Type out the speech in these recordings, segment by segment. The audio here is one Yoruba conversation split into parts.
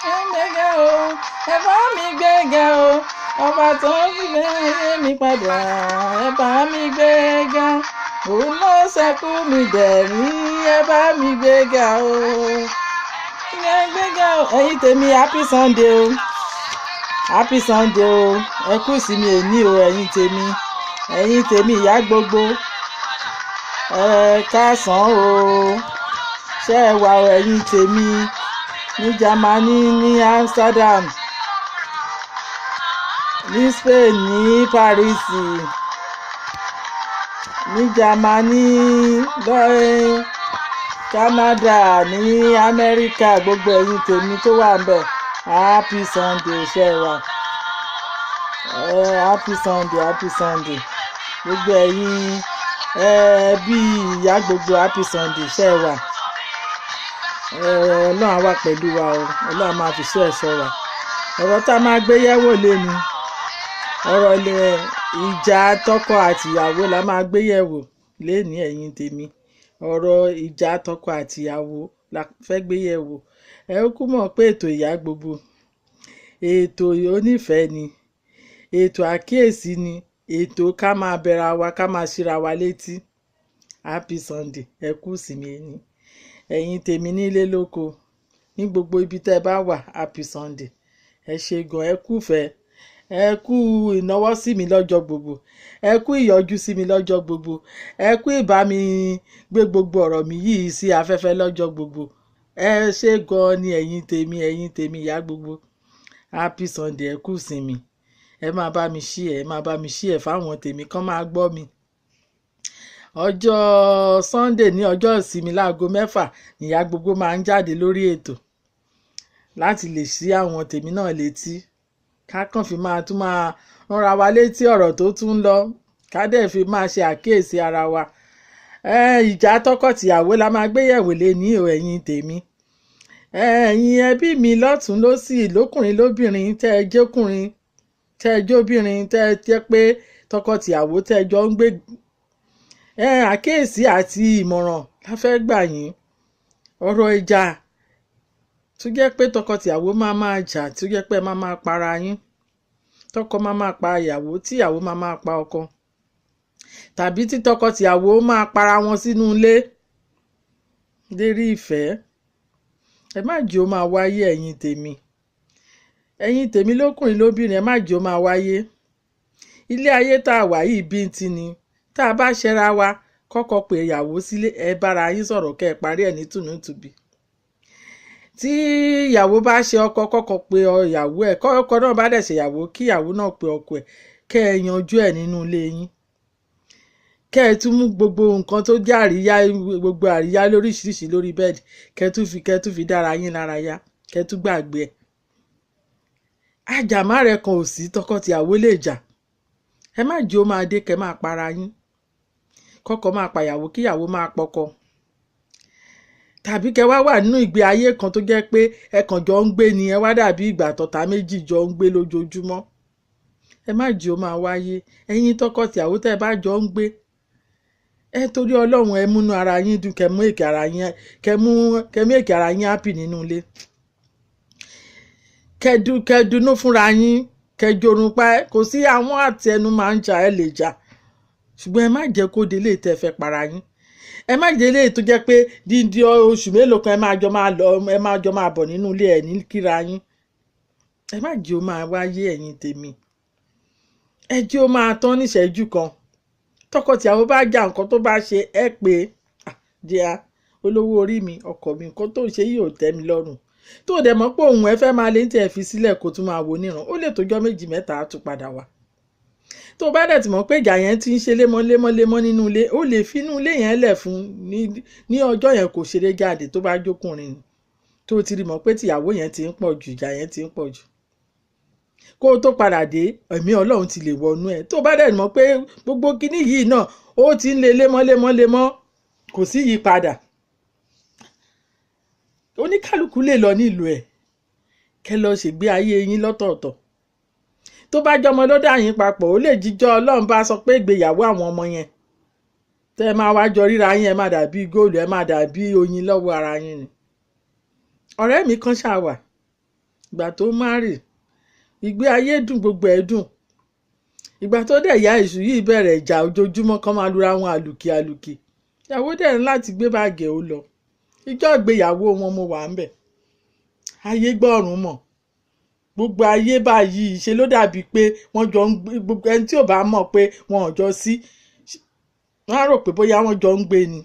gbéga o, ẹ bá mi gbéga o, ọba tó ń fi ayé mi padà, ẹ bá mi gbéga, òun ló ṣẹ́kù mi dẹ̀rín, ẹ bá mi gbéga o, ẹ gbéga o. Ẹ̀yin tèmi, happy Sunday o, happy Sunday o, ẹ kú ìsinmi èní o, ẹ̀yin tèmi ìyá gbogbo, ẹ káàsán o, ṣé ẹ wà o, ẹ̀yin tèmi ní Germany, ní Amsterdam, ní Spain, ní Paris, ní Germany, ní Canada, ní America, gbogbo ẹ̀yin tèmi tó wà ń bẹ̀, happy Sunday, ṣé ẹ wà, happy Sunday, gbogbo ẹ̀yin bí ìyá gbogbo, happy Sunday, ṣé ẹ wà. Ọlọ́run á wà pẹ̀lú wa o, Ọlọ́run máa fi ṣọ́ ẹ̀ṣọ́ wa. Ọ̀rọ̀ tá a máa gbé yẹ̀wò léni, ọ̀rọ̀ ìjà tọkọ àtìyàwó la máa gbé yẹ̀wò léni, ẹ̀yin tèmi. Ọ̀rọ̀ ìjà tọkọ àtìyàwó la fẹ́ gbé yẹ̀wò. Ẹ kú mọ̀ pé ètò ìyá gbogbo, ètò onífẹ̀ẹ́ ni, ètò àkíyèsí ni, ètò ká máa bẹ̀ra wa, ká máa ṣíra wa létí. Happy Sunday, ẹ kú ìsinmi ẹni. Ẹ̀yin tèmi nílé lóko, ní gbogbo ibi tẹ́ ẹ bá wà, happy Sunday. Ẹ ṣé gan, ẹ kú ìfẹ́, ẹ kú ìnáwó sí mi lọ́jọ́ gbogbo, ẹ kú ìyọjú sí mi lọ́jọ́ gbogbo, ẹ kú ìbá mi gbé gbogbo ọ̀rọ̀ mi yìí sí afẹ́fẹ́ lọ́jọ́ gbogbo. Ẹ ṣé gan ni ẹ̀yin tèmi ìyá gbogbo. Happy Sunday, ẹ kú ìsinmi. Ẹ máa bá mi share fáwọn tèmi kán máa gbọ́ mi. Ọjọ́ Sunday ní ọjọ́ ìsinmi láago 6 ìyá gbogbo máa ń jáde lórí ètò láti lè ṣí àwọn tèmi náà létí, ká kàn fi máa tún máa ránra wa létí ọ̀rọ̀ tó tún ń lọ, ká dẹ̀ fi máa ṣe àkíyèsí ara wa. Ìjà tọkọ-tìyàwó la máa gbé yẹ̀wò léni o, ẹ̀yin tèmi. Ẹ̀yin ẹbí mi lọ́tún lósì, lókùnrin lóbìnrin, tẹ́ ẹ jókùnrin, tẹ́ ẹ jóbìnrin, tẹ́ ẹ jẹ́ pé tọkọ-tìyàwó tẹ́ ẹ jọ ń gbé, àkíyèsí àti ìmọ̀ràn la fẹ́ gbà yín. Ọ̀rọ̀ ìjà tó jẹ́ pé tọkọ-tìyàwó máa jà, tó jẹ́ pé ẹ máa para yín, tọkọ máa pa ìyàwó, tíyàwó máa pa ọkọ, tàbí tí tọkọ-tìyàwó máa para wọn sínú ilé lérí ìfẹ́. Ẹ má jẹ́ ó máa wáyé, ẹ̀yin tèmi lókùnrin lóbìnrin, ẹ má jẹ́ ó máa wáyé. Ilé ayé tá a wà yìí bíntín ni. Tá a bá ṣẹra wa, kọ́kọ́ pé ìyàwó sílé, ẹ bára yín sọ̀rọ̀ kẹ́ ẹ parí ẹ̀ ní tùnútùbí. Tí ìyàwó bá ṣe ọkọ, kọ́kọ́ pé ìyàwó ẹ̀, kọ́kọ́ náà bá dẹ̀ ṣe ìyàwó, kí ìyàwó náà pé ọkọ ẹ̀, kẹ́ ẹ yanjú ẹ̀ nínú ilé yín. Kẹ́ ẹ tún mú gbogbo nǹkan tó jẹ́ àríyá, gbogbo àríyá lóríṣiríṣi lórí bẹ́ẹ̀dì, kẹ́ tún fi dára yín lára yá, kẹ́ tún gbàgbé ẹ̀. Àjàmá rẹ̀ kan ò sí, tọkọ-tìyàwó lè jà. Ẹ má jẹ́ ó máa dé kẹ́ máa para yín. Kọ́kọ máa pàyàwó, kíyàwó máa pọkọ. Tàbí kẹ́ wá wà nínú ìgbé ayé kan tó jẹ́ pé ẹ kàn jọ ń gbé ni, ẹ wá dàbí ìgbà tọ̀tá méjì jọ ń gbé lójoojúmọ́. Ẹ má jẹ́ ó máa wáyé. Ẹ̀yin tọkọ-tìyàwó tẹ́ ẹ bá jọ ń gbé, ẹ torí Ọlọ́run ẹ múnú ara yín dùn, kẹ́ mú èkè ara yín happy nínú ilé. Kẹ́ dùnnú fúnra yín, kẹ́ jorun pa ẹ́. Kò sí àwọn àti ẹnu máa ń jà, ẹ lè jà, ṣùgbọ́n ẹ má jẹ́ kó délé tẹ́ fẹ́ para yín. Ẹ má délé tó jẹ́ pé dídí oṣù mélòó kan ẹ máa jọ máa bọ̀ nínú ilé ẹ̀ ní kíra yín. Ẹ má jẹ́ ó máa wáyé, ẹ̀yin tèmi. Ẹ jẹ́ ó máa tán níṣẹ́jú kan. Tọkọ-tìyàwó bá jà, nǹkan tó bá ṣe, ẹ pé díà olówó orí mi, ọkọ mi, nǹkan tó ṣe yìí ò tẹ́ mi lọ́rùn. Tó dẹ̀ mọ̀ pé òun ẹ fẹ́ máa lé ní tí ẹ fi sílẹ̀ kó tún máa wo níran, ó lè tójọ́ 2 mẹ́ta á tún padà wá. Tó bá dẹ̀ ti mọ̀ pé ìjà yẹn ti ń ṣe lemọ́ nínú ilé, ó lè fi inú ilé yẹn lẹ̀ fún ní ọjọ́ yẹn, kò ṣeré jáde tó bá jókùnrin ni. Tó ti rí mọ̀ pé tìyàwó yẹn ti ń pọ̀ jù, ìjà yẹn ti ń pọ̀ jù. Kó o tó padà dé, ẹ̀mí Ọlọ́run ti lè wọnú ẹ̀. Tó bá dẹ̀ mọ̀ pé gbogbo kinní yìí náà ó ti ń le lemọ́, kò sí yípadà. Oníkálukú lè lọ nílùú ẹ̀, kẹ́ lọ ṣègbé ayé yín lọ́tọ̀ọ̀tọ̀. Tó bá jọmọ ló dà yín papọ̀, ó lè jíjọ́ Ọlọ́run bá sọ pé ìgbéyàwó àwọn ọmọ yẹn tẹ́ ẹ máa wá jọ ríra yín, ẹ máa dàbí góòlù, ẹ máa dàbí oyin lọ́wọ́ ara yín ni. Ọ̀rẹ́ mi kan ṣáà wà, ìgbà tó márì ìgbé ayé dùn, gbogbo ẹ̀ dùn. Ìgbà tó dẹ̀ yá èṣù yìí bẹ̀rẹ̀ ìjà ojoojúmọ́ kan máa lura wọn àlùkì ìyàwó dẹ̀ ní láti gbé báàgì ó lọ. Ìjọ́ ìgbéyàwó wọn mo wà ń bẹ̀. Ayé gbọ́rùn mọ̀, gbogbo ayé báyìí ṣe ló dàbí pé wọ́n jọ ń gbé. Gbogbo ẹni tí ò bá mọ̀ pé wọn ò jọ sí, wọ́n á rò pé bóyá wọ́n jọ ń gbé ni.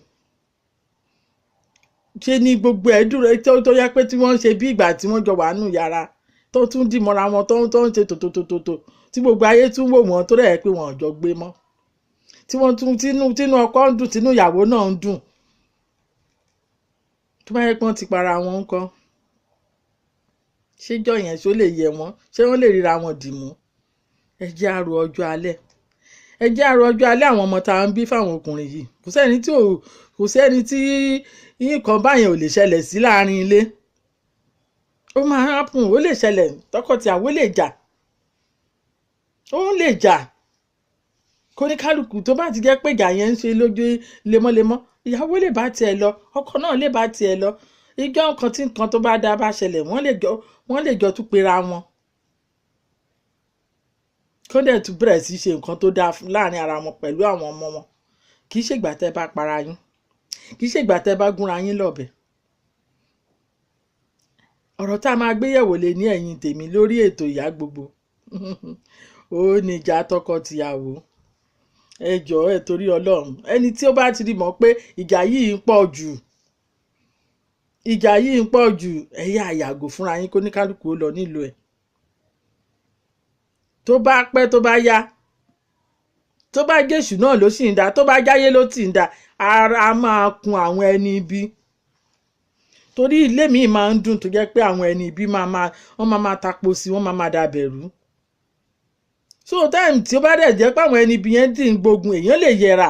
Ṣé ni gbogbo ẹ̀ dúró tó yẹ pé tí wọ́n ń ṣe bí ìgbà tí wọ́n jọ wà nù yàrá tó tún dì mọ́ra wọn tó ń ṣe tòtòtòtò tí gbogbo ayé tún wò wọ́n tó rẹ̀ pé wọn ò jọ gbé mọ́. Tí wọ́n tún tínú ọkọ ń dùn, tínú ìyàwó náà ń dùn. Tó bá yẹ pé wọ́n ti para wọn ńkọ́? Ṣéjọ́ yẹn ṣó lè yẹ wọ́n? Ṣé wọ́n lè ríra wọn dì mú? Ẹ jẹ́ á ro ọjọ́ alẹ́. Ẹ jẹ́ á ro ọjọ́ alẹ́ àwọn ọmọ tá à ń bí fáwọn ọkùnrin yìí. Kò sẹ́ni tí nǹkan báyẹn ò lè ṣẹlẹ̀ sí láàrin ilé. Ó máa happen, ó lè ṣẹlẹ̀, tọkọtìyàwó lè jà. Ó lè jà. Kóníkálùkù tó bá ti jẹ́ pé ìjà yẹn ń ṣe lójú lemọ́lemọ́, ìyàwó lè bá tiẹ̀ lọ, ọkọ náà lè bá tiẹ̀ lọ. Ìjọ nǹkan tí nǹkan tó bá dá bá ṣẹlẹ̀, wọ́n lè jọ tún pera wọn. Kó dẹ̀ tún bẹ̀rẹ̀ sí ṣe nǹkan tó dáa láàrin ara wọn pẹ̀lú àwọn ọmọ wọn. Kì í ṣègbà tẹ́ bá para yín, kì í ṣègbà tẹ́ bá gúnra yín lọ́bẹ. Ọ̀rọ̀ tá a máa gbé yẹ̀wò lé ní ẹ̀yìn tèmi lórí ètò Ìyá Gbogbo. Ó ní ìjà tọkọ-tìyàwó. Ẹ jọ̀ọ́ ẹ torí Ọlọ́run, ẹni tí ó bá ti rí mọ̀ pé ìjà yìí ń pọ̀ jù, ẹ yá yàgò fúnra yín kó ní kálukú ó lọ nílùú ẹ̀. Tó bá pẹ́ tó bá yá, tó bá jésù náà ló sì ń dá, tó bá jáyé ló sì ń dá, ara máa kun àwọn ẹni ibi. Torí ilé mi máa ń dùn tó jẹ́ pé àwọn ẹni ibi wọ́n máa tapo sí, wọ́n máa dàbẹ̀rú. So time tí ó bá dẹ̀ jẹ́ pé àwọn ẹni ibi yẹn dì ń gbógun, èèyàn lè yẹra.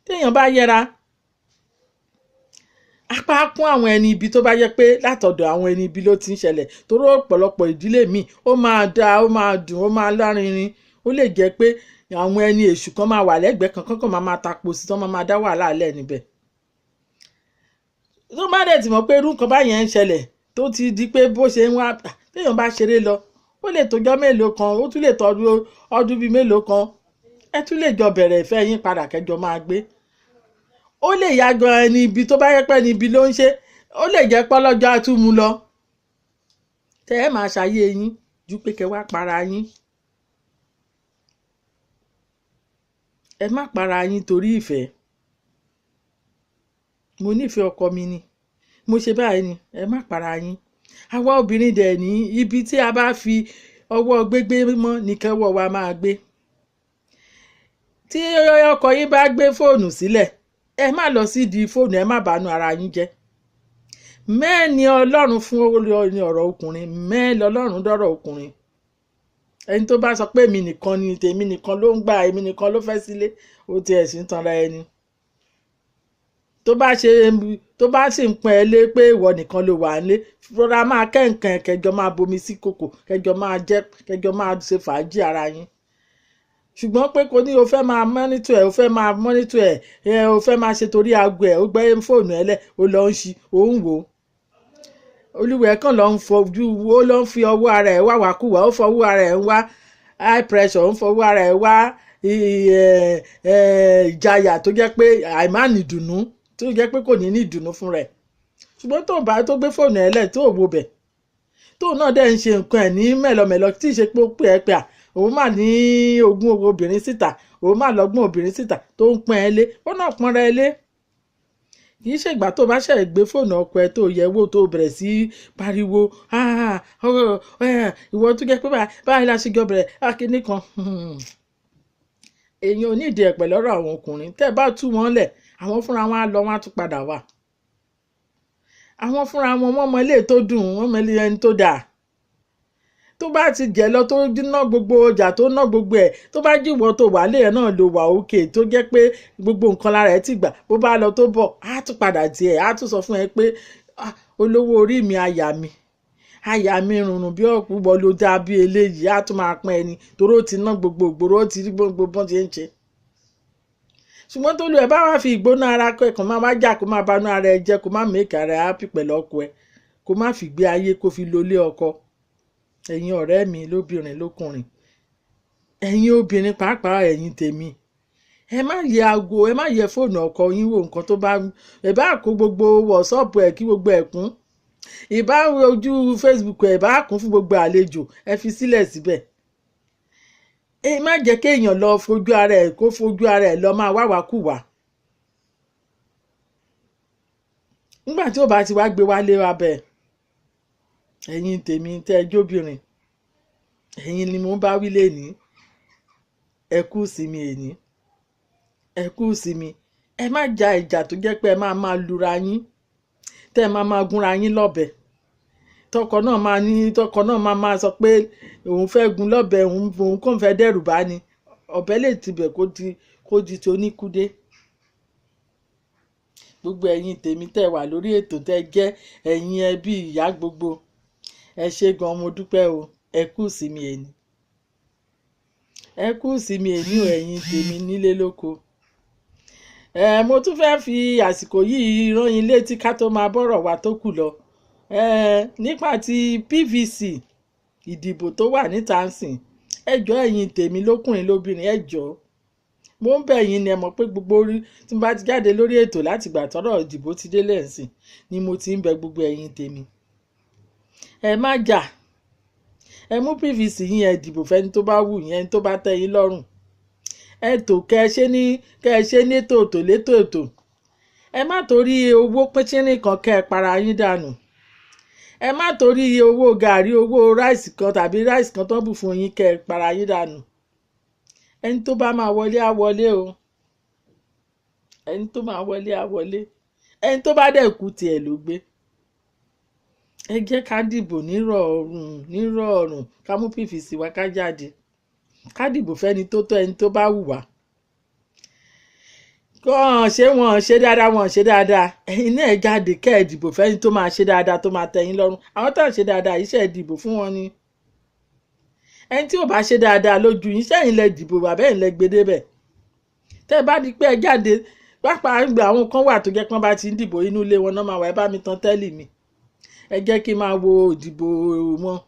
Téèyàn bá yẹra, apá kún àwọn ẹni ibi tó bá jẹ́ pé látọ̀dọ̀ àwọn ẹni ibi ló ti ń ṣẹlẹ̀. Torí ọ̀pọ̀lọpọ̀ ìdílé mi ó máa dá, ó máa dùn, ó máa lárinrin. Ó lè jẹ́ pé àwọn ẹni èṣù kan máa wà lẹ́gbẹ̀ẹ́ kankan máa tapo sí, tán máa dá wàhálà lẹ̀ níbẹ̀. Tó bá dẹ̀ ti mọ̀ pé irú nǹkan báyẹn ń ṣẹlẹ̀, tó ti di pé bó ṣe ń wá, téèyàn bá ṣeré lọ, ó lè tójọ́ mélòó kan, ó tún lè tọ́jú ọdún bíi mélòó kan. Ẹ tún lè jọ bẹ̀rẹ̀ ìfẹ́ yín padà kẹjọ máa gbé. Ó lè yá gan ẹni ibi tó bá yẹ pé ẹni ibi ló ń ṣe, ó lè jẹ́ pọ́lọ́jọ́ àtúmú lọ. Tẹ́ ẹ máa ṣayé yín ju pé kẹ́ wá para yín. Ẹ má para yín torí ìfẹ́. Mo nífẹ̀ẹ́ ọkọ mi ni, mo ṣe báyìí ni, ẹ má para yín. Àwa obìnrin dẹ̀ ní ibi tí a bá fi ọwọ́ gbégbé mọ́ nìkan wọ̀ wá máa gbé. Tí ọkọ yín bá gbé fóònù sílẹ̀, ẹ má lọ sí di fóònù, ẹ má bànú ara yín jẹ́. Mẹ́ẹ̀ni Ọlọ́run fún ọ̀rọ̀ ọkùnrin, mẹ́ẹ̀ni Ọlọ́run dọ́rọ̀ ọkùnrin. Ẹni tó bá sọ pé èmi nìkan ni, tèmi nìkan ló ń gbà, èmi nìkan ló fẹ́ sílé, ó ti ẹ̀ sì ń tanra ẹni. Tó bá sì ń pọ́n ẹ lé pé ìwọ nìkan ló wà nílé, rọra máa kẹ́ǹkan kẹjọ máa bomi sí kòkò, kẹjọ máa jẹ, kẹjọ máa ṣe fàájì ara yín. Ṣùgbọ́n pé kò ní o fẹ́ máa mọ́nítọ̀ ẹ̀, o fẹ́ máa ṣe torí aago ẹ̀, ó gbé fóònù ẹ̀ lẹ̀, ó lọ ń ṣi, ó ń wò ó. Olúwẹ̀ kàn lọ ń fojú wo, ó lọ ń fi ọwọ́ ara ẹ̀ wá wàkúwà, ó fọwọ́ ara ẹ̀ wá high pressure, ó ń fọwọ́ ara ẹ̀ wá ìjayà tó jẹ́ pé àìmánìdùnnú, tó jẹ́ pé kò ní ní ìdùnnú fún rẹ̀. Ṣùgbọ́n tó gbé fóònù ẹ̀ lẹ̀ tó wo bẹ̀, tóun náà dẹ̀ ń ṣe nǹkan ẹ̀ ní mẹ́lọmẹ́lọ, tí ì ṣe pé ó pè ẹ́ pé òun mà ní ogún obìnrin síta, òun mà lọ́gbọ́n obìnrin síta tó ń pọ́n ẹ lé, ó náà pọ́nra ẹ lé. Kì í ṣègbà tó bá ṣẹ̀ gbé fóònù ọkọ ẹ tó yẹ̀ wò tó bẹ̀rẹ̀ sí pariwo ìwọ tó jẹ́ pé báyìí la ṣe jọ bẹ̀rẹ̀ kíní kan. Èèyàn ò ní ìdí ẹ̀ pẹ̀lú ọ̀rọ̀ àwọn ọkùnrin. Tẹ́ ẹ bá tú wọn lẹ̀, àwọn fúnra wọn á lọ, wọn á tún padà wá. Àwọn fúnra wọn wọ́n mọ ilé tó dùn, wọ́n mọ ilé ẹni tó dáa. Tó bá ti jẹ́ lọ tó ná gbogbo ọjà, tó ná gbogbo ẹ̀, tó bá jíwọ́ tó wà lé ẹ̀ náà ló wà òkè, tó jẹ́ pé gbogbo nǹkan lára ẹ̀ ti gbà, bó bá lọ tó bọ̀ á tún padà tiẹ̀, á tún sọ fún ẹ pé olówó orí mi, àyà mi rùnrùn bí ọ̀pọ̀ ló dá bí eléyìí, á tún máa pọ́n ẹni torí ó ti ná gbogbo ògbóró, ó ti rí gbogbo bọ́n ti ń ṣe. Ṣùgbọ́n tó lu ẹ̀ bá wá fi ìgbóná ara kọ ẹ̀kan máa wá jà kó máa banú ara ẹ jẹ́, kó má make ara ẹ happy pẹ̀lú ọkọ ẹ, kó má fi gbé ayé kó fi lólé ọkọ. Ẹ̀yin ọ̀rẹ́ mi lóbìnrin lókùnrin, ẹ̀yin obìnrin pàápàá ẹ̀yin tèmi, ẹ má yẹ aago, ẹ má yẹ fóònù ọkọ yín wò nǹkan tó bá, ẹ bá kó gbogbo wọ̀sọ́ọ̀pù ẹ̀ kí gbogbo ẹ̀ kún, ìbá ojú Facebook ẹ̀ bá kún fún gbogbo àlejò, ẹ fi sílẹ̀ síbẹ̀. Ẹ má jẹ́ kéèyàn lọ fojú ara ẹ̀ kó fojú ara ẹ̀ lọ máa wáwàkúwà. Nígbà tí ò bá ti wá gbé wálé wa bẹ́ẹ̀, ẹ̀yin tèmi tẹ́ ẹ jóbìnrin, ẹ̀yin ni mo ń bá wí lénìí, ẹ kú ìsinmi èní, ẹ kú ìsinmi. Ẹ má ja ìjà tó jẹ́ pé ẹ máa lura yín, tẹ́ ẹ máa gúnra yín lọ́bẹ. Tọkọ náà máa sọ pé òun fẹ́ gun lọ́bẹ, òun kò fẹ́ dẹ́rù bá ni, ọ̀bẹ lè tibẹ̀ kó di ti oníkúdé. Gbogbo ẹ̀yin tèmi tẹ́ wà lórí ètò tẹ́ jẹ́ ẹ̀yin ẹbí ìyá gbogbo, ẹ ṣé gan, mo dúpẹ́ o. Ẹ kú ìsinmi èní, ẹ kú ìsinmi èní o ẹ̀yin tèmi nílé lóko. Mo tún fẹ́ fi àsìkò yìí rán yín létí ká tó máa bọ́rọ̀ wa tó kù lọ. Nípa ti PVC ìdìbò tó wà níta ń sìn, ẹ jọ̀ọ́ ẹ̀yin tèmi lókùnrin lóbìnrin, ẹ jọ̀ọ́ mo ń bẹ̀ yín ni, ẹ mọ̀ pé gbogbo orí tí mo bá ti jáde lórí ètò láti gbà tọ́rọ̀ ìdìbò ti délé ẹ̀sìn ni mo ti ń bẹ gbogbo ẹ̀yin tèmi. Ẹ má jà, ẹ mú PVC yín, ẹ dìbò fẹ́ni tó bá wù yín, ẹni tó bá tẹ́ yín lọ́rùn. Ẹ tò kẹ́ ẹ ṣe ní létò. Ẹ má torí owó pínchínrín kan kẹ́ ẹ para yín dànù. Ẹ má torí owó gàrí, owó ráìsì kan tàbí ráìsì kan tó bù fún yín kẹ́ ẹ para yín dànù. Ẹni tó bá máa wọlé á wọlé o, ẹni tó máa wọlé á wọlé, ẹni tó bá dẹ̀ kú tiẹ̀ ló gbé. Ẹ jẹ́ ká dìbò nírọ̀rùn, ká mú PVC wá ká jáde, ká dìbò fẹ́ni tó tọ́ ẹni tó bá wù wá. Wọ́n ṣe dáadáa, ẹ̀yin náà jáde kẹ́ ẹ dìbò fẹ́ni tó máa ṣe dáadáa, tó máa tẹ́ yín lọ́rùn. Àwọn tó ń ṣe dáadáa yìí ṣe ẹ dìbò fún wọn ni. Ẹni tí ò bá ṣe dáadáa lójú yín, sẹ́yìn lẹ dìbò bàbá ẹ̀ lẹ gbé débẹ̀. Tẹ́ ẹ bá di pé ẹ jáde, pàápàá ìgbà àwọn kan wà tó jẹ́ pé wọ́n bá ti ń dìbò inú ilé wọn náà máa wà, ẹ bá mi tan tẹ́lì mi, ẹ jẹ́ kí n máa wo ìdìbò wọn.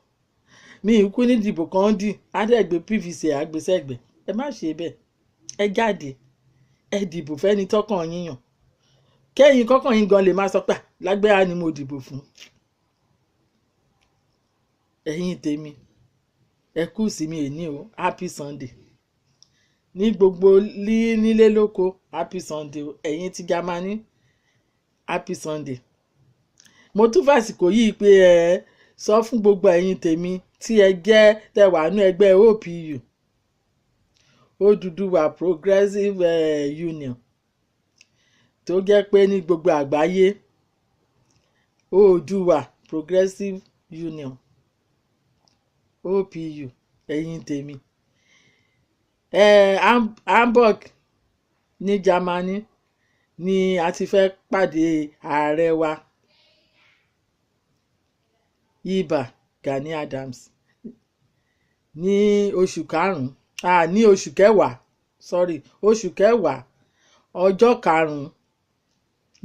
Mi ìkú ní ìdìbò kan dì, á dẹ̀ gbé PVC àgbésẹ̀gbẹ̀. Ẹ má ṣe bẹ́ẹ̀, ẹ jáde, ẹ dìbò fẹ́ni tọ́kàn yín yàn. Kẹ́yìn kọ́kàn yín gan lè máa sọ pé lágbára ni mo dìbò fún. Ẹ̀yin tèmi, ẹ kú ìsinmi èní o, happy Sunday. Ní gbogbo nílé lóko, happy Sunday o. Ẹ̀yin ti Jámánì, happy Sunday. Mo tún fàsìkò yìí pé ẹ sọ fún gbogbo ẹ̀yin tèmi tí ẹ jẹ́ tẹ́ wà nínú ẹgbẹ́ OPU, Odùduwà Progressive Union, tó jẹ́ pé ní gbogbo àgbáyé Oòduà Progressive Union OPU, ẹ̀yin tèmi. Hamburg ní Jámánì ni a ti fẹ́ pàdé ààrẹ wa Ìbà Gani Adams ní oṣù kẹwàá ọjọ́ 5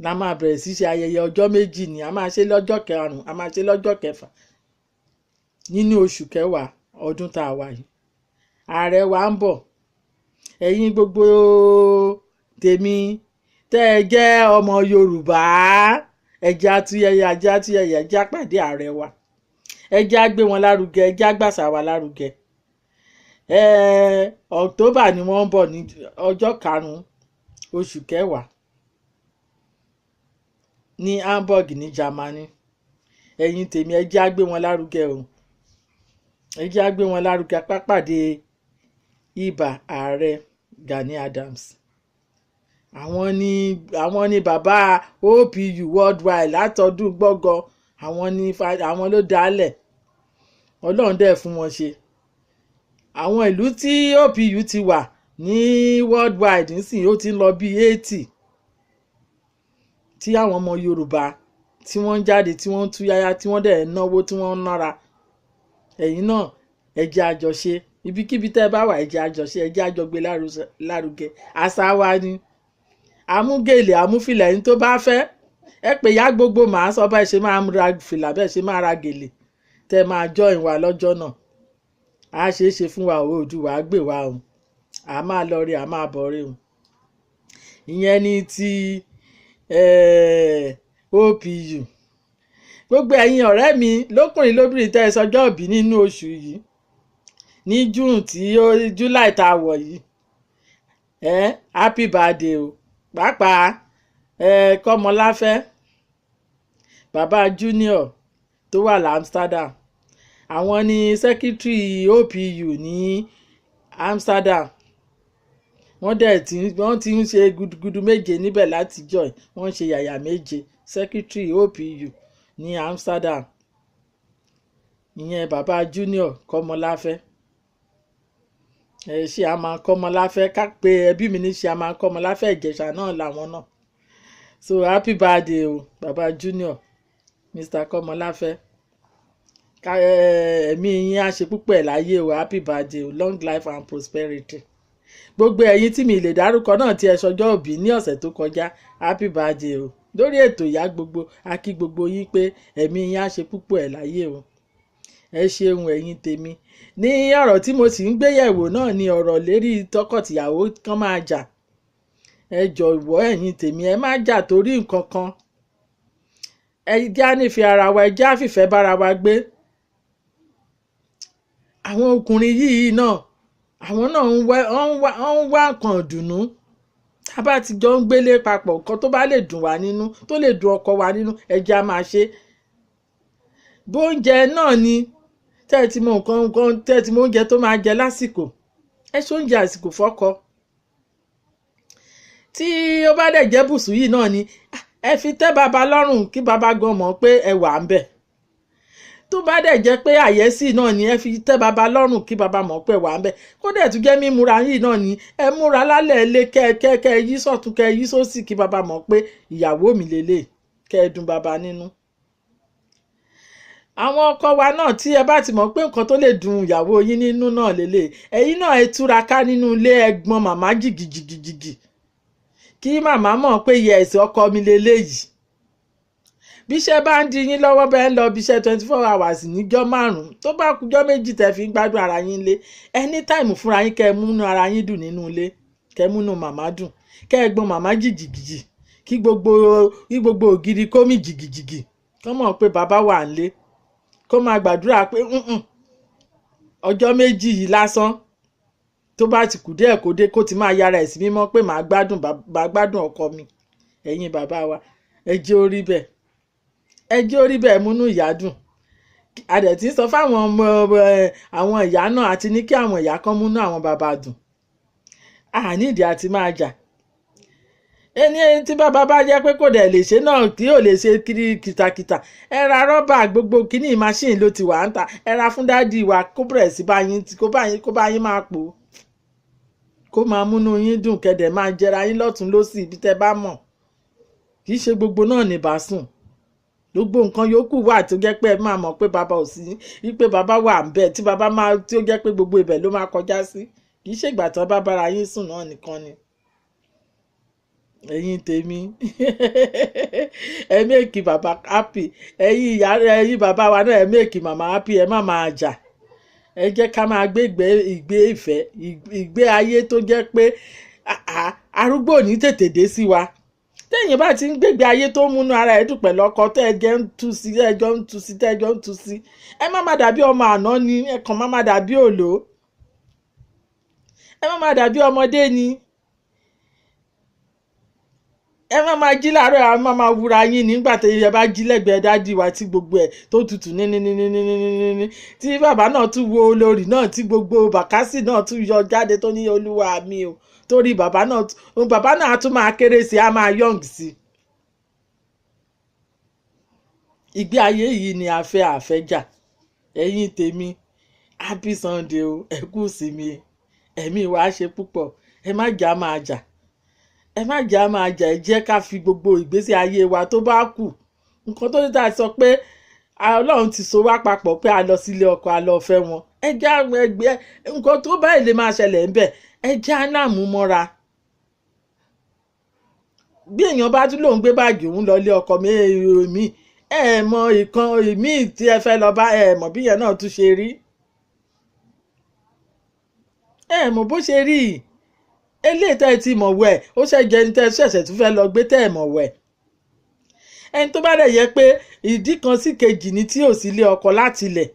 la máa bẹ̀rẹ̀ sí ṣe ayẹyẹ ọjọ́ méjì ni a máa ṣe lọ́jọ́ 5, a máa ṣe lọ́jọ́ 6 nínú oṣù kẹwàá ọdún tá a wà yìí. Ààrẹ wa ń bọ̀. Ẹ̀yin gbogbo tèmi tẹ́ ẹ jẹ́ ọmọ Yorùbá, ẹjẹ́ àtúnyẹyẹ ẹjẹ́ àpàdé ààrẹ wa, ẹjẹ́ àgbé wọn lárugẹ, ẹjẹ́ àgbàsà wa lárugẹ. October ni wọ́n ń bọ̀ ní ọjọ́ 5 oṣù kẹwàá ní Hamburg ní Jámánì. Ẹ̀yin tèmi, ẹjẹ́ àgbé wọn lárugẹ o, ẹjẹ́ àgbé wọn lárugẹ pápádé Ìbà ààrẹ Gani Adams. Àwọn ni bàbá OPU worldwide látọdún gbọ́gọ, àwọn ló dálẹ̀, Ọlọ́run dẹ̀ fún wọn ṣe. Àwọn ìlú tí OPU ti wà ní worldwide nísìnyí ó ti ń lọ bí 80 tí àwọn ọmọ Yorùbá tí wọ́n ń jáde, tí wọ́n ń túyáyá, tí wọ́n dẹ̀ ń náwó, tí wọ́n ń nára. Ẹ̀yin náà ẹ jẹ́ àjọṣe, ibikíbi tẹ́ ẹ bá wà ẹ jẹ́ àjọṣe, ẹ jẹ́ àjọgbé lárugẹ. Àṣà wa ni, àmúgèlè àmúfìlà ẹni tó bá fẹ́, ẹ pè ya gbogbo màá sọ bẹ́ẹ̀ ṣe máa ra fìlà bẹ́ẹ̀ ṣe máa ra gèlè tẹ́ máa join wa lọ́jọ́ náà á ṣeé ṣe fún wa Oòduà á gbè wá o à máa lọ rí à máa bọ̀ rí o ìyẹn ni ti OPU gbogbo ẹ̀yin ọ̀rẹ́ mi lókùnrin lóbìnrin tẹ́ ẹ sọjọ́ òbí nínú oṣù yìí ní June tí July tá a wọ̀ yìí happy birthday o pàápàá Kọ́mọláfẹ́ bàbá Junior tó wà l'Amsterdam àwọn ni secretary OPU ní Amsterdam wọ́n ti ń ṣe gudugudu méje níbẹ̀ látijọ́ wọ́n ń ṣe yàyà méje secretary OPU ní Amsterdam ìyẹn bàbá Junior Kọ́mọláfẹ́ ṣé a máa Kọ́mọláfẹ́ ká pé ẹbí mi ní ṣé a máa Kọ́mọláfẹ́ Ìjẹ̀ṣà náà làwọn náà so happy birthday o bàbá Junior Mr. Kọ́mọláfẹ́ ẹ̀mí yín á ṣe púpọ̀ láyé o happy birthday o long life and prosperity gbogbo ẹ̀yin tí mi lè dárúkọ náà tí ẹ ṣọjọ́ òbí ní ọ̀sẹ̀ tó kọjá happy birthday o lórí ètò ìyá gbogbo a kí gbogbo yín pé ẹ̀mí yín á ṣe púpọ̀ láyé o ẹ ṣeun ẹ̀yin tèmi ní ọ̀rọ̀ tí mo sì ń gbéyẹ̀wò náà ni ọ̀rọ̀ lérí tọkọtìyàwó kan máa jà ẹ jọ̀wọ́ ẹ̀yin tèmi ẹ má jà torí nǹkan kan ẹ jẹ́ á nífẹ̀ẹ́ ara wa ẹ jẹ́ á fìfẹ́ bára wa gbé àwọn ọkùnrin yìí náà àwọn náà ń wá nǹkan ìdùnnú tá a bá ti jọ ń gbélé papọ̀ nǹkan tó bá lè dùn wá nínú tó lè dùn ọkọ wa nínú ẹ jẹ́ á máa ṣe bóúnjẹ náà ni tẹ́ ẹ ti mọ nǹkan tẹ́ ẹ ti mọ oúnjẹ tó máa jẹ lásìkò ẹ ṣe oúnjẹ àsìkò fọ́kọ tí ó bá dẹ̀ jẹ́ bùsùn yìí náà ni ẹ fi tẹ́ bàbá lọ́rùn kí bàbá gan mọ̀ pé ẹ wà ń bẹ̀ tó bá dẹ̀ jẹ́ pé àyẹ́sì náà ni ẹ fi tẹ́ bàbá lọ́rùn kí bàbá mọ̀ pé ẹ wà ń bẹ̀ kó dẹ̀ tún jẹ́ mímúra yìí náà ni ẹ múra lálẹ́ ilé kẹ́ yí sọ̀tún kẹ́ yí sósì kí bàbá mọ̀ pé ìyàwó mi lélẹ̀ kẹ́ ẹ dùn bàbá nínú àwọn ọkọ wa náà tí ẹ bá ti mọ̀ pé nǹkan tó lè dùn ìyàwó yín nínú náà lélẹ̀ ẹ̀yin náà ẹ túraká nínú ilé ẹ̀gbọ́n màmá jìgìjìgìjìgì kí màmá mọ̀ pé yes ọkọ mi lélẹ́yìí bíṣẹ́ bá ń di yín lọ́wọ́ bẹ́ẹ̀ ń lọ bíṣẹ́ 24 hours níjọ́ 5 tó bá kújọ́ 2 tẹ́ fi ń gbádùn ara yín lé anytime fúnra yín kẹ́ ẹ múnú ara yín dùn nínú ilé kẹ́ ẹ múnú màmá dùn kẹ́ ẹ gbọ́n màmá jìgìjìgì kí gbogbo ògiri kó mì jìgìjìgì kọ́ mọ̀ pé bàbá wà ń lé kó máa gbàdúrà pé ọjọ́ 2 yìí lásán tó bá ti kù díẹ̀ kó dé kó ti máa yára ẹ̀ sí mímọ́ pé màá gbádùn ọkọ mi ẹ̀yin bàbá wa ẹ jẹ́ orí bẹ́ẹ̀ ẹ jẹ́ orí bẹ́ẹ̀ múnú ìyá dùn adẹ̀ tí ń sọ fáwọn ọmọ àwọn ìyá náà àti ní kí àwọn ìyá kan múnú àwọn bàbá dùn nídìí àti máa jà ẹni tí bàbá bá jẹ́ pé kò dẹ̀ lè ṣe náà tí ò lè ṣe kiri kìtàkìtà ẹ ra rọ́bà gbogbo kíní machine ló ti wà ń ta ẹ ra fún dádì wa kó bẹ̀rẹ̀ sí kó bá yín máa pò kó máa múnú yín dùn kẹ́dẹ̀ máa jẹra yín lọ́tún lósì ibi tẹ́ bá mọ̀ kì í ṣe gbogbo náà ní bàásùn gbogbo nǹkan yòókù wà tó jẹ́ pé ẹ máa mọ̀ pé bàbá ò sí wípé bàbá wà ń bẹ̀ tí bàbá máa tí ó jẹ́ pé gbogbo ibẹ̀ ló máa kọjá sí kì í ṣègbà tán bá bára yín sùn náà nìkan ni ẹ̀yin tèmi ẹ mẹ́ẹ̀kì bàbá happy ẹ̀yin bàbá wa náà ẹ mẹ́ẹ̀kì màmá happy ẹ má máa jà ẹ jẹ́ ká máa gbé ìgbé ìfẹ́ ìgbé ayé tó jẹ́ pé arúgbó ò ní tètè dé sí wa téèyàn bá ti ń gbégbé ayé tó múnú ara ẹ̀ dùn pẹ̀lú ọkọ tẹ́ ẹ jẹ́ ń tú sí ẹjọ́ ń tú sí tẹ́jọ́ ń tú sí ẹ má má dàbí ọmọ àná ni ẹ kàn má má dàbí òlò ẹ má má dàbí ọmọdé ni ẹ má máa jí láàárọ̀ ẹ má máa wúra yín nígbà tí ẹ bá jí lẹ́gbẹ̀ẹ́ dádì wa tí gbogbo ẹ̀ tó tutù níníníníníní tí bàbá náà tún wo olórí náà tí gbogbo bàkásì náà tún yọ jáde tó ní olúwa mi o torí bàbá náà tún máa kéré sí i á máa yọ̀ǹg sí i ìgbé ayé yìí ni a fẹ́ àfẹ́jà ẹ̀yin tèmi happy Sunday o ẹ kú sí mi ẹ̀mí wa ṣe púpọ̀ ẹ má jà máa jà ẹ má jà máa jà ẹ jẹ́ ká fi gbogbo ìgbésí ayé wa tó bá kù nǹkan tó dáa sọ pé Ọlọ́run ti so wá papọ̀ pé a lọ sílé ọkọ a lọ fẹ́ wọn ẹ já ẹgbẹ́ nǹkan tó báyìí lè máa ṣẹlẹ̀ ń bẹ̀ ẹ já náà mú mọ́ra bí èèyàn bá tún lòun gbé báàgì òun lọ lé ọkọ mi ẹ mọ ìkan ìmí tí ẹ fẹ́ lọ bá ẹ mọ̀ bí yẹn náà tún ṣe rí, ẹ mọ̀ bó ṣe rí eléyìí tẹ́ ẹ ti mọ̀ wẹ̀ ó ṣẹ̀jẹ̀ ní tẹ́ ẹ ṣẹ̀ṣẹ̀ tún fẹ́ lọ gbé tẹ́ ẹ mọ̀ wẹ̀. ẹni tó bá dẹ̀ yẹ pé ìdí kan sí kejì ni tí ò sí lé ọkọ láti ilẹ̀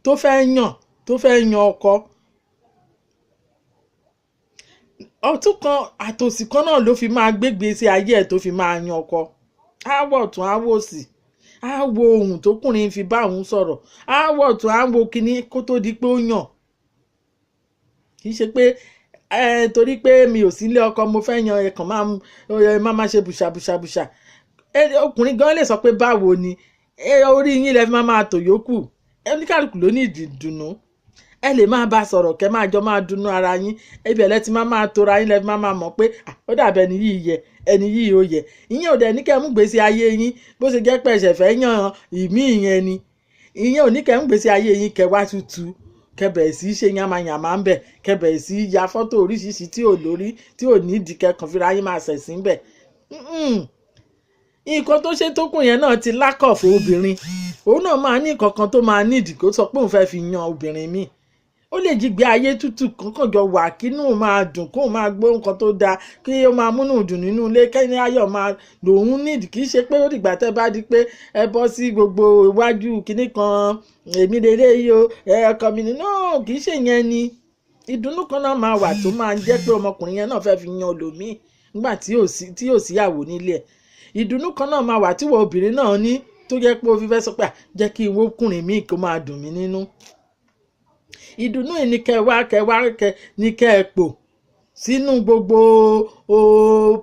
tó fẹ́ yan ọkọ, ọ̀tún kan àtòsí kan náà ló fi máa gbégbé sí ayé ẹ̀ tó fi máa yan ọkọ. áwọ̀ ọ̀tún áwọ̀ òsì, áwọ̀ ohun tókùnrin fi bá òun sọ̀rọ̀, áwọ̀ ọ̀tún áwọ̀ kíní kó tó di pé ó yàn. kì í ṣe pé torí pé mi ò sí ilé ọkọ mo fẹ́ yan ẹ̀kan máa ṣe bùṣàbùṣàbùṣà. ọkùnrin gan lè sọ pé báwo ni orí yín lẹ fi máa tò yókù, oníkàlùkù ló ní ìdùnnú. ẹ lè máa bá sọ̀rọ̀ kẹ́ máa jọ máa dunnú ara yín, ibi ẹ̀lẹ́ ti máa tora yín lẹ fi máa mọ̀ pé ó dàbí ẹni yìí yẹ ẹni yìí ó yẹ. ìyẹn ò dẹ̀ ní kẹ́ mú gbèsè ayé yín bó ṣe jẹ́ pé ẹ̀ṣẹ̀ fẹ́ yan ìmí ìyẹn ni. ìyẹn ò ní kẹ́ mú gbèsè ayé yín kẹ́ wá tutù kẹ́ bẹ̀rẹ̀ sí í ṣe yamayàmá ń bẹ̀, kẹ́ bẹ̀rẹ̀ sí í ya fọ́tò oríṣiríṣi tí ò lórí tí ò ní ìdí kẹ́kàn fira yín máa ṣẹ̀ sí ń bẹ̀. nǹkan tó ṣe tó kùn yẹn náà ti lákọ̀ fún obìnrin, òun náà máa ní nǹkan kan tó máa nídìí kó sọ pé òun fẹ́ fi yan obìnrin míì. ó lè jí gbé ayé tútù kankan jọ wà kínú máa dùn kóun máa gbọ́ nǹkan tó dáa kí ó máa múnú dùn nínú ilé kẹ́ni ayọ̀ máa lòun nídìí. kì í ṣe pé ó dìgbà tẹ́ bá di pé ẹ bọ́ sí gbogbo iwájú kinní kan èmi lélẹ́ yìí o ọkọ mi nínú kì í ṣe yẹn ni. ìdùnnú kan náà máa wà tó máa ń jẹ́ pé ọmọkùnrin yẹn náà fẹ́ fi yan olòmíì nígbà tí ò síyàwó nílé ẹ̀. ìdùnnú kan náà máa wà tí wọ́n obìnrin náà ní tó jẹ́ pé ó fi fẹ́ sọ pé jẹ́ kí n wókùnrin míì kó máa dùn mí nínú. ìdùnnú yìí ní ní kẹ́ ẹ pò sínú gbogbo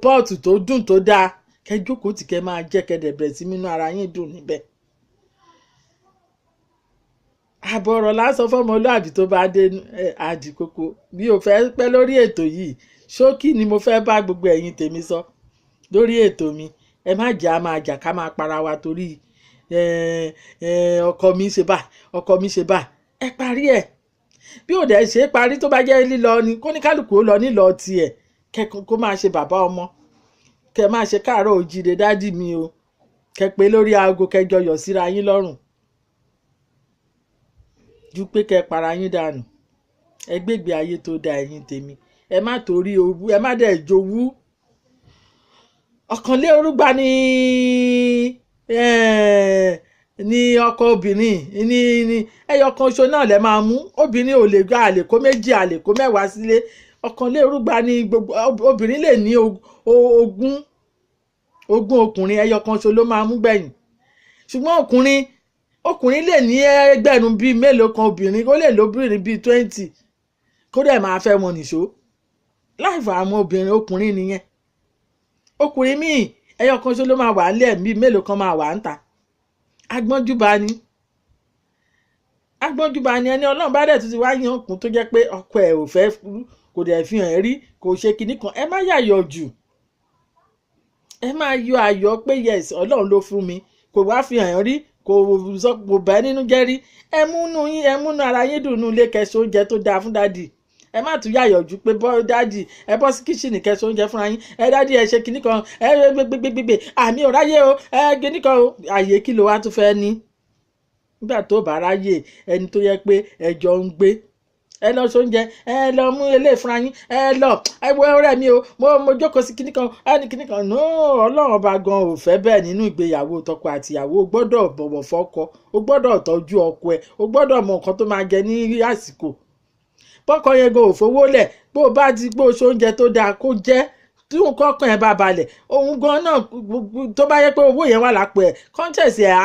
pọ́ọ̀tù tó dùn tó dáa kẹ́ jókòó tí kẹ́ máa jẹ́ kẹ́ dẹ̀ bẹ̀rẹ̀ sí nínú ara yín dùn níbẹ̀. àbọ̀ ọ̀rọ̀ lásán fọ́mọlúàbí tó bá dé àdìkòkò bí o fẹ́ pẹ́ lórí ètò yìí ṣókí ni mo fẹ́ bá gbogbo ẹ̀yin tèmi sọ lórí ètò mi. ẹ má jà máa jà ká máa para wa torí ọkọ mi ṣe báyìí ọkọ mi ṣe báyìí. ẹ parí ẹ̀ bí ò dẹ̀ ṣe é parí tó bá jẹ́ lílọ ni kó ní kálukú ó lọ nílọ tiẹ̀ kó máa ṣe bàbá ọmọ kẹ́ máa ṣe káàárọ̀ òjíire dádì mi o kẹ́ pé lórí aago kẹjọ yọ̀ síra yín lọ́rùn ju pé kẹ́ para yín dànù. ẹ gbégbé ayé tó da ẹ̀yin tèmi, ẹ má torí owú ẹ má dẹ̀ jowú. ọ̀kànlé orúgba ni ọkọ obìnrin ní ẹyọ kan ṣo náà lẹ máa mú. obìnrin ò lè gba àlè kó méjì àlè kó mẹ́wàá sílé. ọ̀kànlé orúgba ni gbogbo obìnrin lè ní ogún ọkùnrin ẹyọ kan ṣo ló máa mú gbẹ̀yìn. ṣùgbọ́n ọkùnrin lè ní ẹgbẹ̀rún bíi mélòó kan obìnrin ó lè lóbìnrin bíi 20 kó dẹ̀ máa fẹ́ wọn nìṣó. láìfà àwọn ọkùnrin nìyẹn. ọkùnrin míì ẹyọ kan ṣo ló máa wà nílẹ̀ bíi mélòó kan máa wà ń ta. agbọ́njúbà ni ẹni ọlọ́run bá dẹ̀ tún ti wá yan ọkùn tó jẹ́ pé ọkọ ẹ̀ ò fẹ́ kò dẹ̀ fi hàn rí kò ṣe kinní kan. ẹ má yàyọ̀ jù, ẹ má yọ ayọ̀ pé yes ọlọ́run ló fún mi kò wá fi hàn rí kò bá nínú jẹ́ rí. ẹ múnú ara yín dùn nínú ilé kẹsàn oúnjẹ tó dáa fún dádì. ẹ má tún yàyọ̀ jù pé dádì ẹ bọ́ sí kíṣìnì kẹsàn oúnjẹ fúnra yín. dádì ẹ ṣe kinní kan gbégbégbé àmì ò ráyè o kinní kan o. àyè kí ló wá tún fẹ́ ní nígbà tó bá ráyè ẹni tó yẹ pé ẹjọ́ ń gbé. ẹ lọ sóúnjẹ ẹ lọ mú ilé fúnra yín ẹ wo ọ̀rẹ́ mi o mo jókòó sí kinní kan ẹni kinní kan. no ọlọ́run ọba gan ò fẹ́ bẹ́ẹ̀ nínú ìgbéyàwó tọkọ àtìyàwó. o gbọ́dọ̀ bọ̀wọ̀ fọ́kọ, o gbọ́dọ̀ tọ́jú ọkọ ẹ, o gbọ́dọ̀ mọ nǹkan tó máa jẹ ní àsìkò. bọ́kọ yẹn gan ò fowó lẹ̀ bó o bá ti gbó sóúnjẹ tó dáa kó jẹ́ tí nǹkan ọkàn ẹ̀ bá balẹ̀. òun gan náà tó bá yẹ pé owó yẹn wà lápò ẹ̀ kọ́ńtẹ̀sì ẹ̀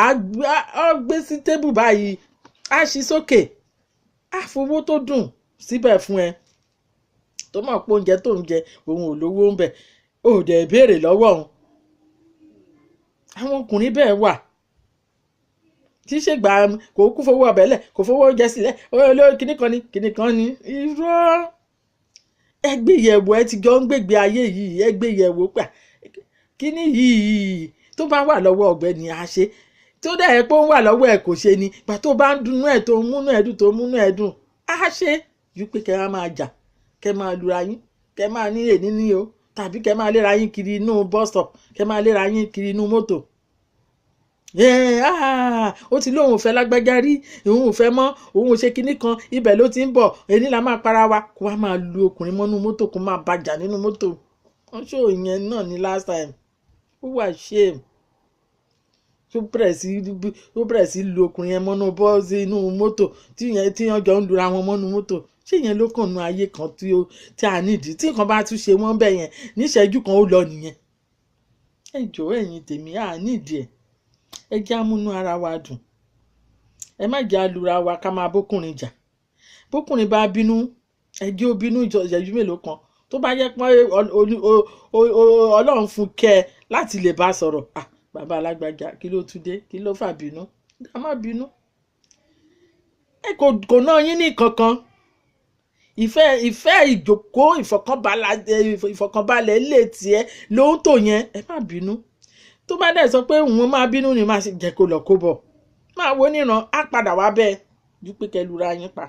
á gbé sí tébù báyìí á ṣí sókè á fowó tó dùn síbẹ̀ fún ẹ tó mọ̀ pé oúnjẹ tó ń jẹ òun ò lówó ń bẹ̀ ò dẹ̀ béèrè lọ́wọ́ òun. àwọn ọkùnrin bẹ́ẹ̀ wà tí ṣègbà kò kú fowó ọbẹ̀ lẹ̀ kò fowó oúnjẹ sílẹ̀ olóyè kinní kan ni irọ́. ẹgbẹ́yẹ̀wò ẹ ti jọ ń gbègbè ayé yìí ẹgbẹ́yẹ̀wò pà kíní yìí tó bá wà lọ́wọ́ ọ̀gbẹ́ni á ṣe tó dẹ̀ ẹ́ pé ó wà lọ́wọ́ ẹ̀ kò ṣe ni gbà tó bá ń dunnú ẹ̀ tó ń múnú ẹ̀ dùn tó ń múnú ẹ̀ dùn á ṣe ju pé kẹ́ máa jà kẹ́ máa lura yín kẹ́ máa ní èní ní o tàbí kẹ́ máa léra yín kiri inú bus stop, kẹ́ máa léra yín kiri inú mọ́tò. Ó ti lóun ò fẹ́ lágbájá rí, òun ò fẹ́ mọ́, òun ò ṣe kinní kan, ibẹ̀ ló ti ń bọ̀, èní la máa para wa, kó wá máa lu ọkùnrin mọ́nú mọ́tò, kó máa bàjà nínú mọ́tò. wọ́n ṣó ìyẹn náà ní last time. Ó wà shame. Tó bẹ̀rẹ̀ sí lu ọkùnrin yẹn mọ́nú bọ́ọ̀sì inú mọ́tò tí wọ́n jọ ń lura wọn mọ́nú mọ́tò. Ṣé ìyẹn ló kàn nú ayé kan tí a nídìí? Tí nǹkan bá tún ṣe wọ́n bẹ̀ yẹn níṣẹ́jú kan ó lọ nìyẹn. Ẹ jọ̀ọ́ ẹ̀yin tèmi, a nídìí ẹ̀. Ẹ jẹ́ amúnú ara wa dùn. Ẹ má jẹ́ alura wa ká máa bókùnrin jà. Bókùnrin bá bínú, ẹ jẹ́ ó bínú ìṣẹ́jú mélòó kan. Tó bá yẹ pé Ọlọ́run fún kẹ́ láti lè bá sọ̀rọ̀. Bàbá alágbájá, kí ló tún dé? Kí ló fà bínú? Ẹ má bínú. Ẹ kò ná yín ní kankan. Ìfẹ́ ìjókòó ìfọ̀kànbalẹ̀ lè tiẹ̀ ló ń tò yẹn. Ẹ má bínú. Tó bá dẹ̀ sọ pé òun máa bínú ni máa ṣe jẹ́ kó lọ kó bọ̀. Máa wo níran á padà wá bẹ́ẹ̀ ju pé kẹ́ lura yín pa.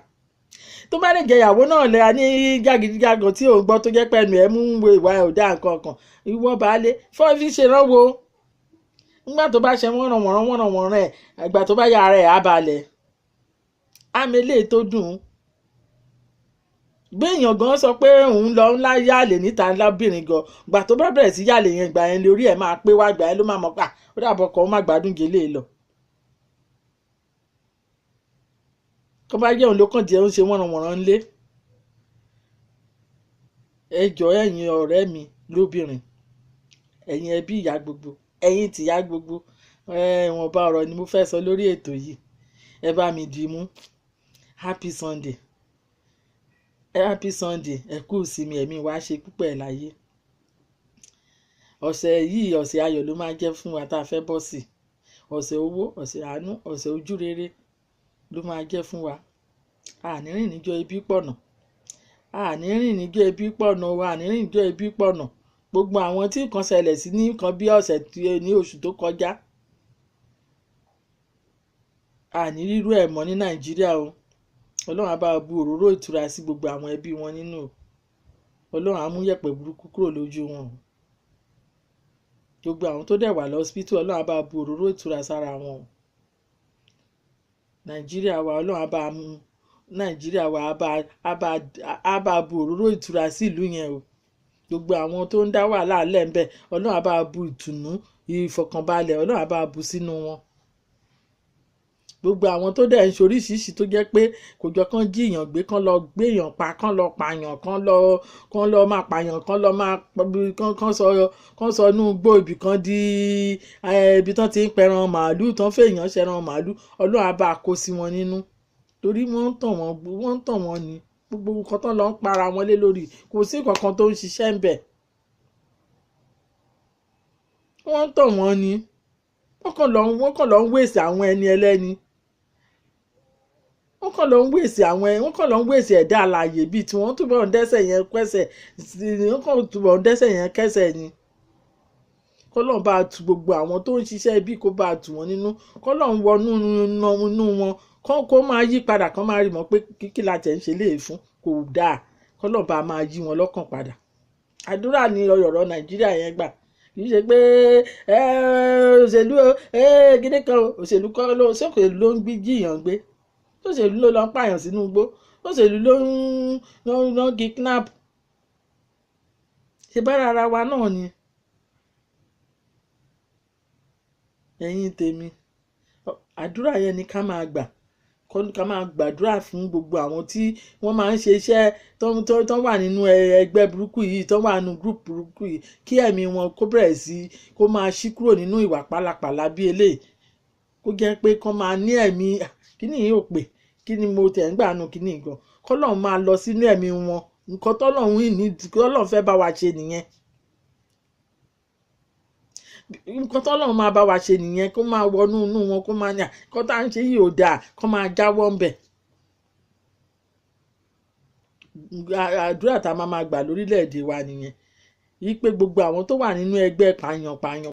Tó bá dẹ̀ jẹ́ ìyàwó náà lẹ́ra ní jàgídíjàgan tí òun gbọ́ tó jẹ́ pé ẹnu ẹ̀ mú ìwà ẹ̀ ò dá nǹkan kan. Ìwọ baálé fọ́ fi ṣe ránwó. Nígbà tó bá ṣe wọ́nràn ẹ̀, ìgbà tó bá yà ara ẹ̀ á balẹ̀. Àmẹ́lẹ́ tó dùn. Gbéyàn gan sọ pé òun lọ ńlá yàlè níta lábìnrin gan. Gbà tó bá bẹ̀rẹ̀ sí yàlè yẹn, gbà yẹn lórí ẹ̀ máa pé wá, gbà yẹn ló máa mọ̀ pé ó dàbọ̀ kọ́ ó má gbádùn gélé lọ. Tó bá jẹ́ òun ló kàn jẹ́ ó ń ṣe wọ́nràn ńlé. Ẹ jọ̀ọ́ ẹ̀yin ọ̀rẹ́ mi lóbìnrin, ẹ̀yin ẹbí ìyá gbogbo, ẹ̀yin tìyá gbogbo, ìwọ̀nba ọ̀rọ̀ ni mo fẹ́ sọ lórí ètò yìí. Ẹ bá mi dì mú. Happy Sunday. Happy Sunday. Ẹ kú ìsinmi ẹ̀mí wa ṣe púpọ̀ ẹ̀ láyé. Ọ̀sẹ̀ yìí ọ̀sẹ̀ ayọ̀ ló máa jẹ́ fún wa tá a fẹ́ bọ́ sí. Ọ̀sẹ̀ owó, ọ̀sẹ̀ àánú, ọ̀sẹ̀ ojúrere ló máa jẹ́ fún wa. Ànírìn níjọ́ ibi pọ̀nà. Ànírìn níjọ́ ibi pọ̀nà. Ànírìn níjọ́ ibi pọ̀nà. Gbogbo àwọn tí nǹkan ṣẹlẹ̀ sí ní nǹkan bí ọ̀sẹ̀ ní oṣù tó kọjá. Àní rírú ẹ̀ mọ́ ní Nàìjíríà o. Ọlọ́run á bá bu òróró ìtura sí gbogbo àwọn ẹbí wọn nínú. Ọlọ́run á mú yẹ̀pẹ̀ burúkú kúrò lójú wọn. Gbogbo àwọn tó dẹ̀ wà lọ́sípítù, Ọlọ́run á bá bu òróró ìtura sára wọn. Nàìjíríà wa, Ọlọ́run á bá mú Nàìjíríà wa á bá bu òróró ìtura sí ìlú yẹn o. Gbogbo àwọn tó ń dá wàhálà lẹ́ńbẹ̀, Ọlọ́run á bá bu ìtùnú, ìfọ̀kànbalẹ̀, Ọlọ́run á bá bu sínú wọn. Gbogbo àwọn tó dẹ̀ ń ṣoríṣiríṣi tó jẹ́ pé kò jọ kán jíyàn gbé, kán lọ gbéyàn pa, kán lọ pààyàn, kán lọ máa pààyàn, kán lọ máa kán sọ inú igbó ibì kan di ibi tán ti ń pẹran màálù, tán fèèyàn ṣẹran màálù. Ọlọ́run á bá kó sí wọn nínú. Torí wọ́n ń tàn wọ́n ni. Gbogbo nǹkan tán lọ ń para wọn lé lórí, kò sí nǹkan tó ń ṣiṣẹ́ ń bẹ̀. Wọ́n ń tàn wọ́n ni. Wọ́n kàn lọ ń wèsì àwọn ẹni ẹlẹ́ni. Wọ́n kàn lọ ń wèsì ẹ̀dá alààyè bíi tí wọ́n túbọ̀ ń dẹ́ṣẹ̀ yẹn kẹ́sẹ̀ ni. Kọ́lọ́run bá tu gbogbo àwọn tó ń ṣiṣẹ́ bí kó bá tu wọn nínú. Kọ́lọ́run wọnú inú wọn kó máa yí padà, kán máa rí mọ̀ pé kí la tẹ̀ ń ṣe léè fún kò dáa. Kọ́lọ́run bá máa yí wọn lọ́kàn padà. Àdúrà ni ọ̀rọ̀ Nàìjíríà yẹn gbà. Kì í ṣe pé òṣèlú gidi kan òṣèlú kọ́ ló ń jíyàn gbé. Òṣèlú ló lọ ń pààyàn sínú igbó. Òṣèlú ló ń kidnap. Ṣé bára ara wa náà ni? Ẹ̀yin tèmi, àdúrà yẹn ni ká máa gbà. Ká máa gbàdúrà fún gbogbo àwọn tí wọ́n máa ń ṣe iṣẹ́ tó wà nínú ẹgbẹ́ burúkú yìí, tó wà nínú group burúkú yìí, kí ẹ̀mí wọn kó bẹ̀rẹ̀ sí kó máa ṣí kúrò nínú ìwà pálapàla bí eléyìí. Kó jẹ́ pé kán máa ní ẹ̀mí kíní yìí ò pé kí ni mo tẹ̀ ń gbà nù kíní gan. Kọ́lọ́run máa lọ sínú ẹ̀mí wọn. Nǹkan tọ́lọ́run fẹ́ bá wa ṣe nìyẹn. Nǹkan tọ́lọ́run máa bá wa ṣe nìyẹn, kó máa wọnú inú wọn, kó máa ní nǹkan tá à ń ṣe yìí ò dáa, kó máa jáwọ́ ń bẹ̀. Àdúrà tá a máa gbà lórílẹ̀‐èdè wa nìyẹn. Yí pé gbogbo àwọn tó wà nínú ẹgbẹ́ pààyàn